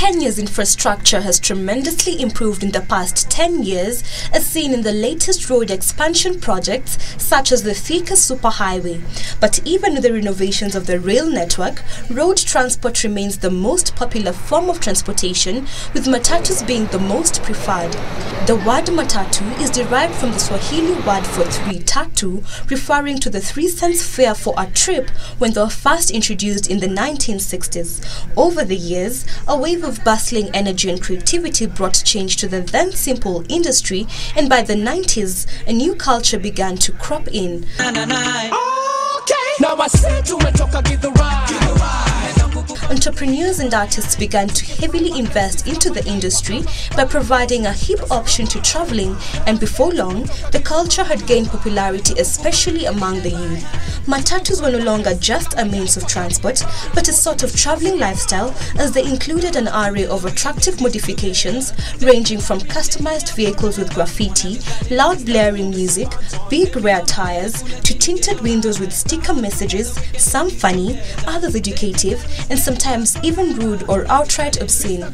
Kenya's infrastructure has tremendously improved in the past 10 years, as seen in the latest road expansion projects such as the Thika Superhighway. But even with the renovations of the rail network, road transport remains the most popular form of transportation, with matatus being the most preferred. The word matatu is derived from the Swahili word for three tatu, referring to the 3 cents fare for a trip when they were first introduced in the 1960s. Over the years, a wave of bustling energy and creativity brought change to the then simple industry, and by the 90s, a new culture began to crop in. Entrepreneurs and artists began to heavily invest into the industry by providing a hip option to traveling, and before long, the culture had gained popularity, especially among the youth. Matatus were no longer just a means of transport, but a sort of traveling lifestyle, as they included an array of attractive modifications ranging from customized vehicles with graffiti, loud blaring music, big rear tires, to tinted windows with sticker messages, some funny, others educative, and sometimes even rude or outright obscene.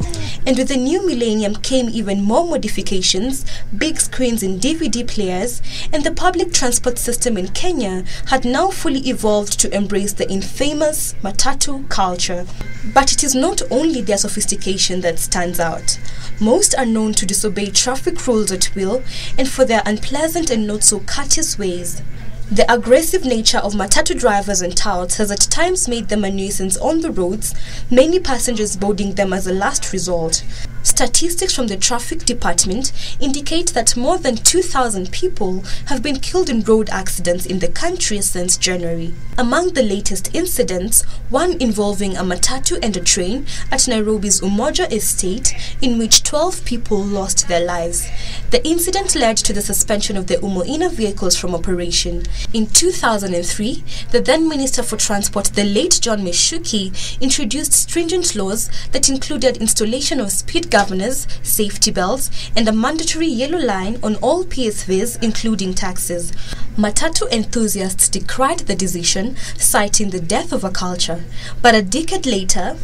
And with the new millennium came even more modifications, big screens and DVD players, and the public transport system in Kenya had now fully evolved to embrace the infamous Matatu culture. But it is not only their sophistication that stands out. Most are known to disobey traffic rules at will and for their unpleasant and not so courteous ways. The aggressive nature of Matatu drivers and touts has at times made them a nuisance on the roads, many passengers boarding them as a last resort. Statistics from the traffic department indicate that more than 2,000 people have been killed in road accidents in the country since January. Among the latest incidents, one involving a matatu and a train at Nairobi's Umoja estate, in which 12 people lost their lives. The incident led to the suspension of the Umoina vehicles from operation. In 2003, the then Minister for Transport, the late John Meshuki, introduced stringent laws that included installation of speed governors, safety belts, and a mandatory yellow line on all PSVs, including taxis. Matatu enthusiasts decried the decision, citing the death of a culture. But a decade later,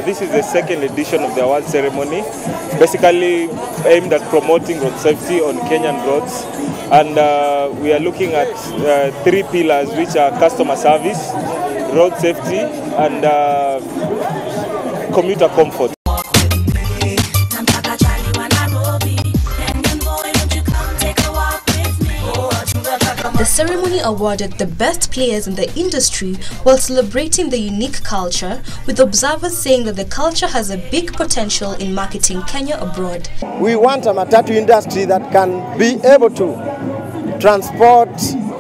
this is the second edition of the award ceremony, basically aimed at promoting road safety on Kenyan roads. And we are looking at 3 pillars, which are customer service, road safety, and commuter comfort. The ceremony awarded the best players in the industry while celebrating the unique culture, with observers saying that the culture has a big potential in marketing Kenya abroad. We want a Matatu industry that can be able to transport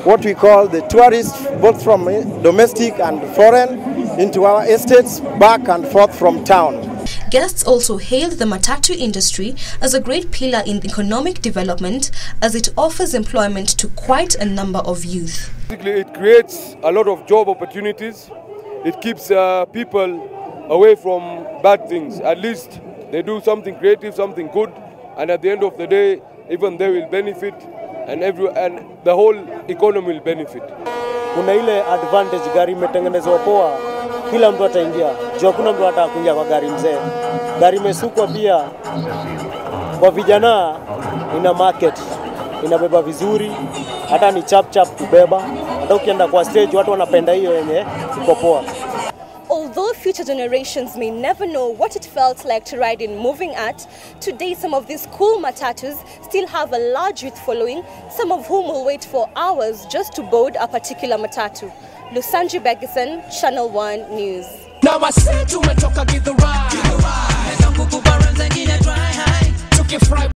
what we call the tourists, both from domestic and foreign, into our estates, back and forth from town. Guests also hailed the Matatu industry as a great pillar in economic development, as it offers employment to quite a number of youth. Basically, it creates a lot of job opportunities. It keeps people away from bad things. At least they do something creative, something good, and at the end of the day, even they will benefit, and the whole economy will benefit. Kuna ile advantage gari imetengenezwa poa, kila mtu ataingia. Jua kuna mtu atakuingia kwa gari mzee. Gari imesukwa pia kwa vijana, ina market, inabeba vizuri, hata ni chap kubeba. Hata ukienda kwa stage watu wanapenda hiyo yenye iko poa. Although future generations may never know what it felt like to ride in moving art, today some of these cool matatus still have a large youth following, some of whom will wait for hours just to board a particular matatu. Lusanji Begisen, Channel 1 News. Now I said to me, talk, give the ride.